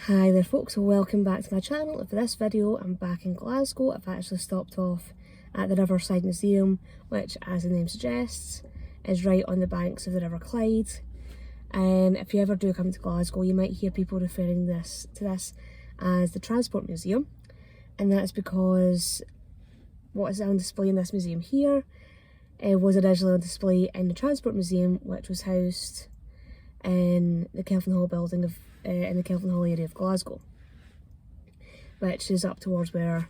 Hi there folks, welcome back to my channel. For this video I'm back in Glasgow. I've actually stopped off at the Riverside Museum, which as the name suggests is right on the banks of the River Clyde. And if you ever do come to Glasgow you might hear people referring to this as the Transport Museum, and that's because what is on display in this museum here was originally on display in the Transport Museum, which was housed in the Kelvin Hall building in the Kelvin Hall area of Glasgow, which is up towards where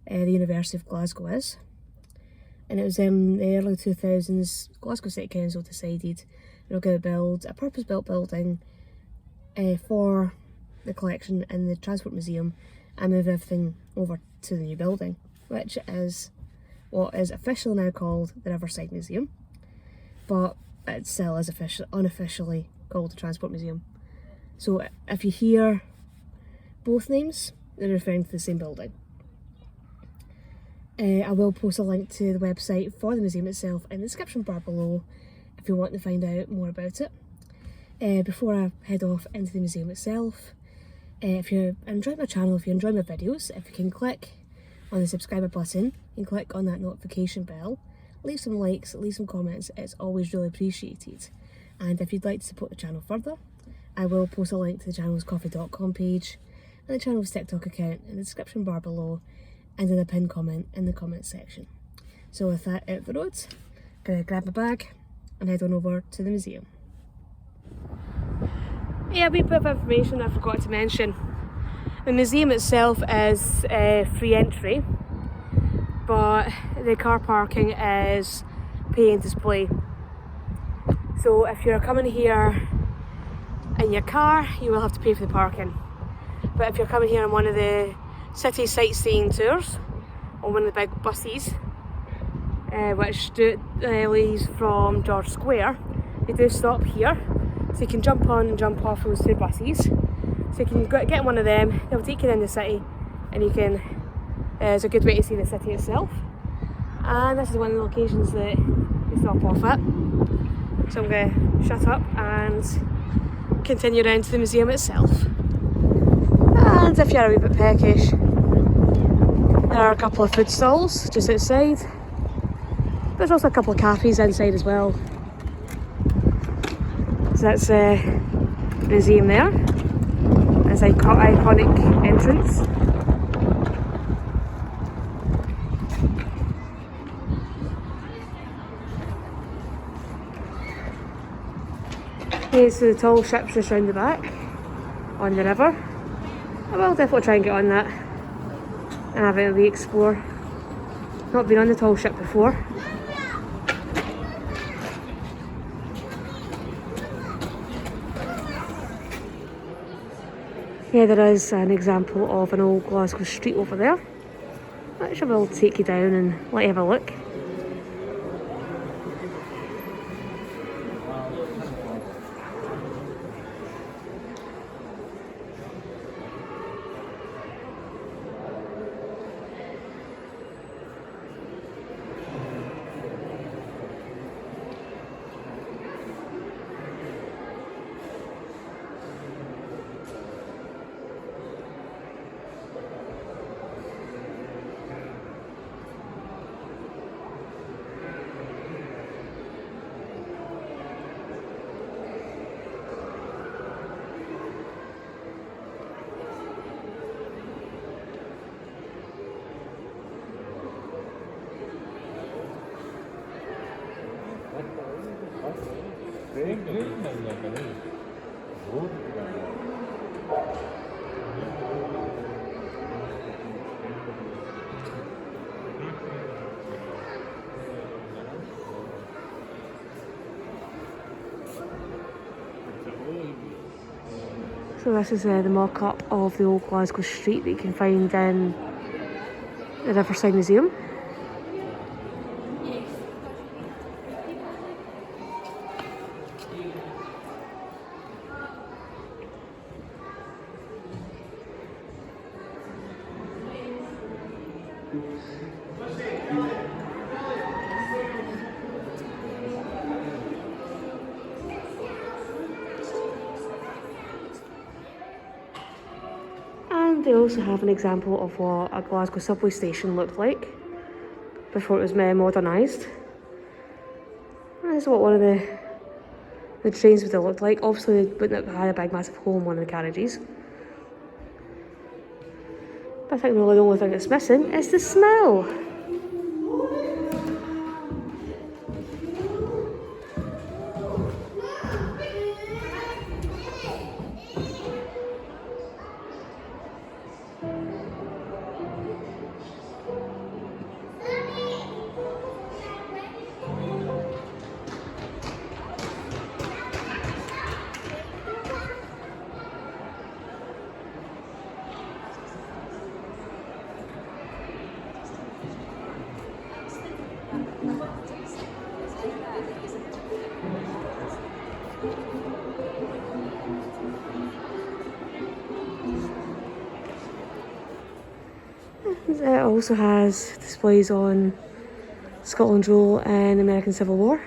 the University of Glasgow is. And it was in the early 2000s, Glasgow City Council decided they're going to build a purpose-built building for the collection in the Transport Museum and move everything over to the new building, which is what is officially now called the Riverside Museum, but it still is unofficially called the Transport Museum. So if you hear both names, they're referring to the same building. I will post a link to the website for the museum itself in the description bar below if you want to find out more about it. Before I head off into the museum itself, if you enjoy my channel, if you enjoy my videos, if you can click on the subscriber button and click on that notification bell, leave some likes, leave some comments, it's always really appreciated. And if you'd like to support the channel further, I will post a link to the channel's coffee.com page and the channel's TikTok account in the description bar below and in a pinned comment in the comments section. So with that out the road, I'm going to grab my bag and head on over to the museum. Yeah, a wee bit of information I forgot to mention. The museum itself is free entry, but the car parking is pay and display. So if you're coming here in your car, you will have to pay for the parking. But if you're coming here on one of the city sightseeing tours, on one of the big buses, which leaves from George Square, they do stop here. So you can jump on and jump off those two buses. So you can get one of them, they'll take you in the city, and you can, it's a good way to see the city itself. And this is one of the locations that you stop off at. So I'm going to shut up and continue around to the museum itself. And if you're a wee bit peckish, there are a couple of food stalls just outside. There's also a couple of cafes inside as well. So that's the museum there. It's an iconic entrance. Okay, so the Tallship's just round the back on the river. I will definitely try and get on that and have a wee explore. Not been on the Tallship before. Yeah, there is an example of an old Glasgow street over there, which I will take you down and let you have a look. So this is the mock-up of the old Glasgow street that you can find in the Riverside Museum. And they also have an example of what a Glasgow subway station looked like before it was modernised. And this is what one of the trains would have looked like. Obviously, they wouldn't have had a big massive hole in one of the carriages. But I think really the only thing that's missing is the smell. It also has displays on Scotland's role in the American Civil War.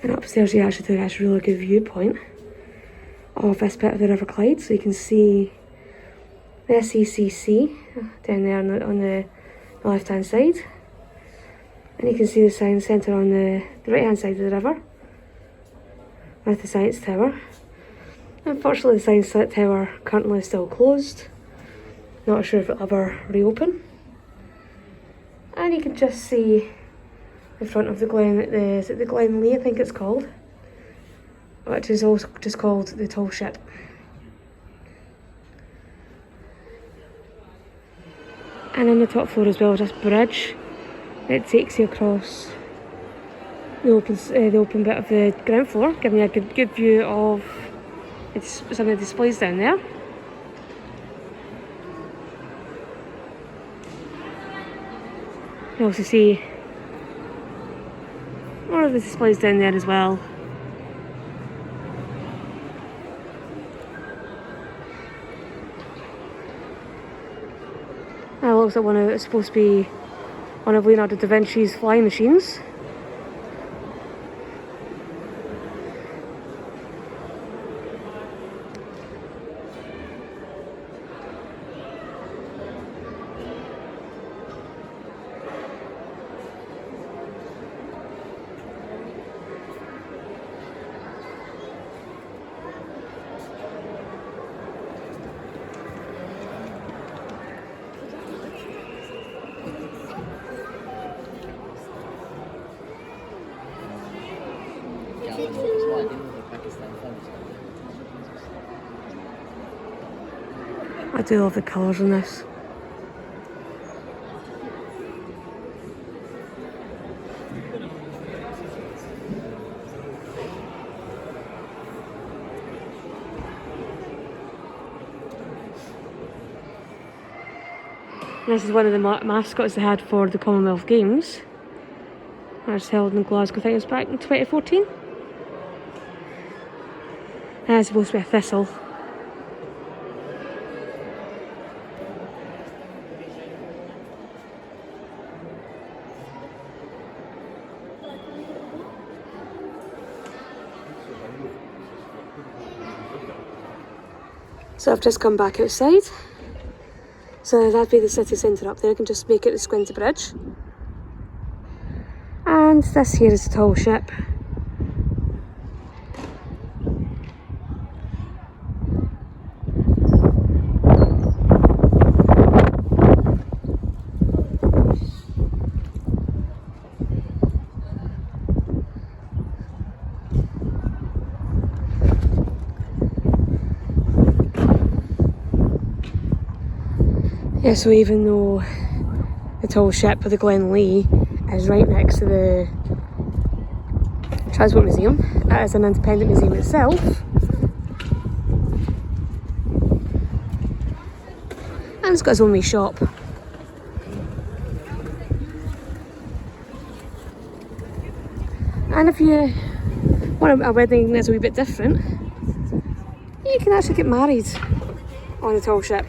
And upstairs you actually take a really good viewpoint of this bit of the River Clyde, so you can see the SECC down there on the left hand side, and you can see the Science Centre on the right hand side of the river with the Science Tower. Unfortunately, the Science Tower currently is still closed, not sure if it'll ever reopen. And you can just see the front of the Glen Lee, I think it's called, which is also just called the Tallship. And on the top floor as well, just bridge. It takes you across the open bit of the ground floor, giving you a good view of some of the displays down there. You also see more of the displays down there as well. That looks like it's supposed to be one of Leonardo da Vinci's flying machines. I do love the colours in this. This is one of the mascots they had for the Commonwealth Games. That was held in Glasgow, I think it was back in 2014. And it's supposed to be a thistle. So I've just come back outside. So that'd be the city centre up there. I can just make it the Squinty Bridge. And this here is the Tallship. Yeah, so even though the Tallship or the Glenlee is right next to the Transport Museum, it is an independent museum itself. And it's got its own wee shop. And if you want a wedding that's a wee bit different, you can actually get married on the Tallship.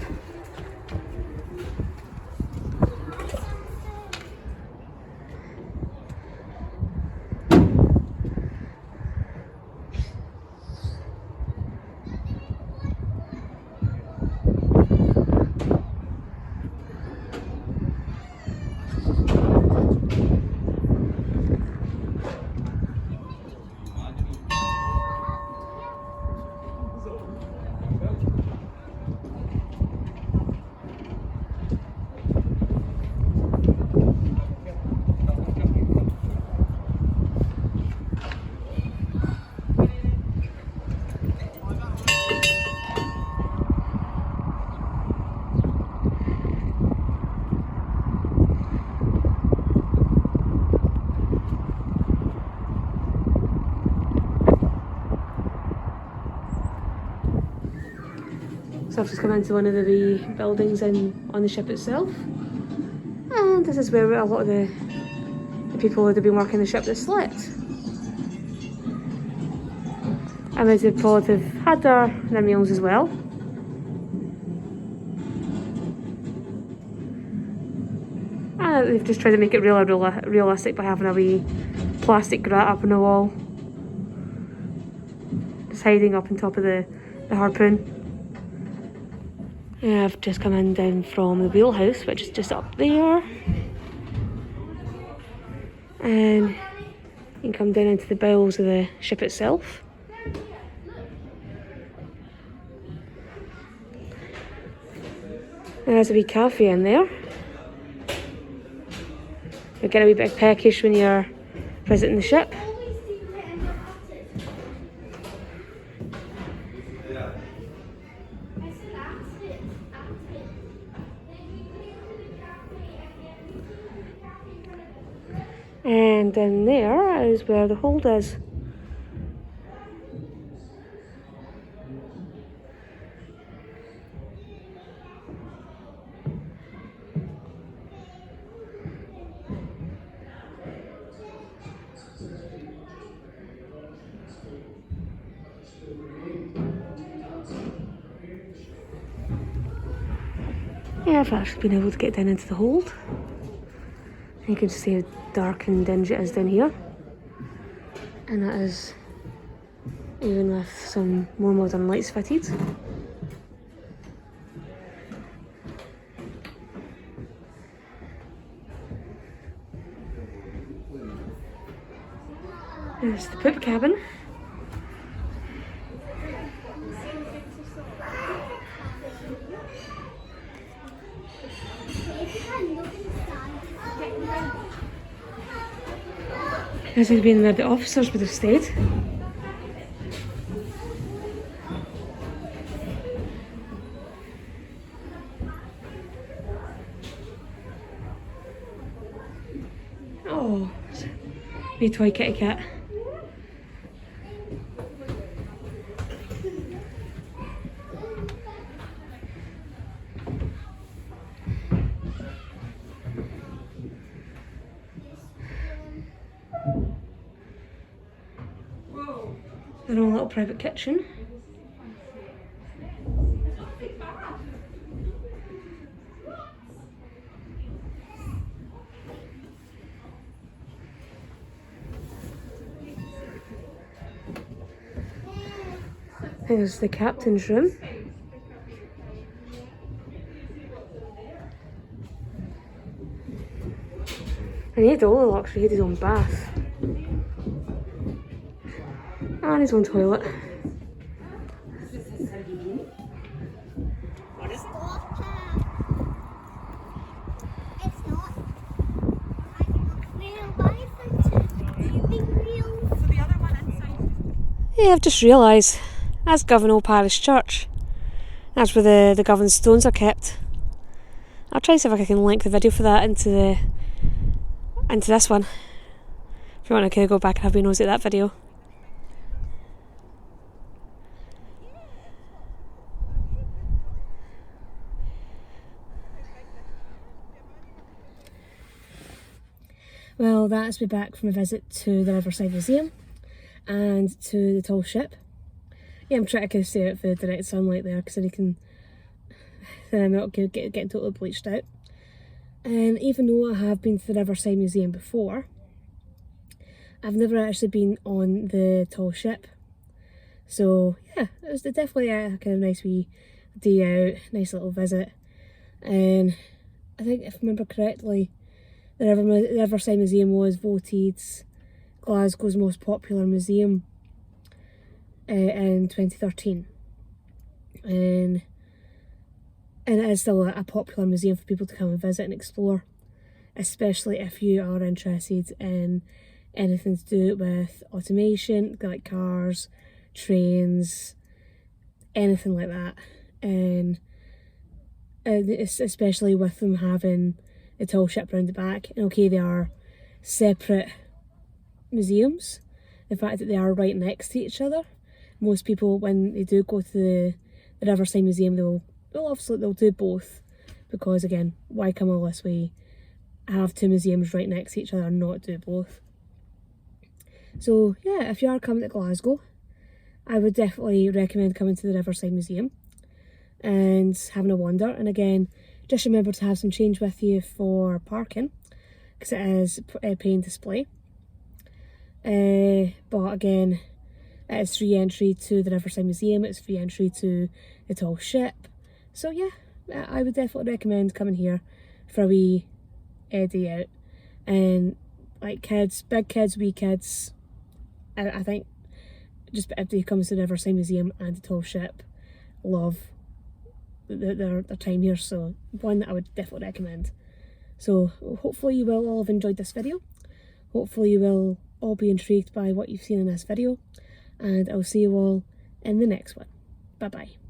So I've just come into one of the wee buildings on the ship itself, and this is where a lot of the people that have been working the ship that slept. And they probably have had their meals as well. And they've just tried to make it really realistic by having a wee plastic grat up on the wall, just hiding up on top of the harpoon. And I've just come in down from the wheelhouse, which is just up there, and you can come down into the bowels of the ship itself. There's a wee cafe in there. You'll get a wee bit of peckish when you're visiting the ship. And down there is where the hold is. Yeah, I've actually been able to get down into the hold. You can see how dark and dingy it is down here. And that is even with some more modern lights fitted. There's the poop cabin. This has been where the officers would have stayed. Oh, wee toy kitty cat. Their own little private kitchen. There's the captain's room. And he had all the luxury, he had his own bath. And his own toilet. Yeah, I've just realised that's Govan Parish Church. That's where the Govan stones are kept. I'll try and see if I can link the video for that into this one. If you want to go back and have a nose at that video. Well, that's me back from a visit to the Riverside Museum and to the Tallship. Yeah, I'm trying to stay out for the direct sunlight there because then I'm not getting totally bleached out. And even though I have been to the Riverside Museum before, I've never actually been on the Tallship. So yeah, it was definitely a kind of nice wee day out, nice little visit. And I think if I remember correctly, the Riverside Museum was voted Glasgow's most popular museum in 2013. And it is still a popular museum for people to come and visit and explore, especially if you are interested in anything to do with automation, like cars, trains, anything like that. And it's especially with them having the Tallship round the back. And okay, they are separate museums, the fact that they are right next to each other. Most people, when they do go to the Riverside Museum, they'll do both, because again, why come all this way, have two museums right next to each other and not do both? So yeah, if you are coming to Glasgow, I would definitely recommend coming to the Riverside Museum and having a wander. And again, just remember to have some change with you for parking, because it is a paying display. But again, it is free entry to the Riverside Museum, it's free entry to the Tallship. So yeah, I would definitely recommend coming here for a wee day out. And like kids, big kids, wee kids, I think just everybody comes to the Riverside Museum and the Tallship love their time here, so one that I would definitely recommend. So hopefully you will all have enjoyed this video. Hopefully you will all be intrigued by what you've seen in this video, and I'll see you all in the next one. Bye bye.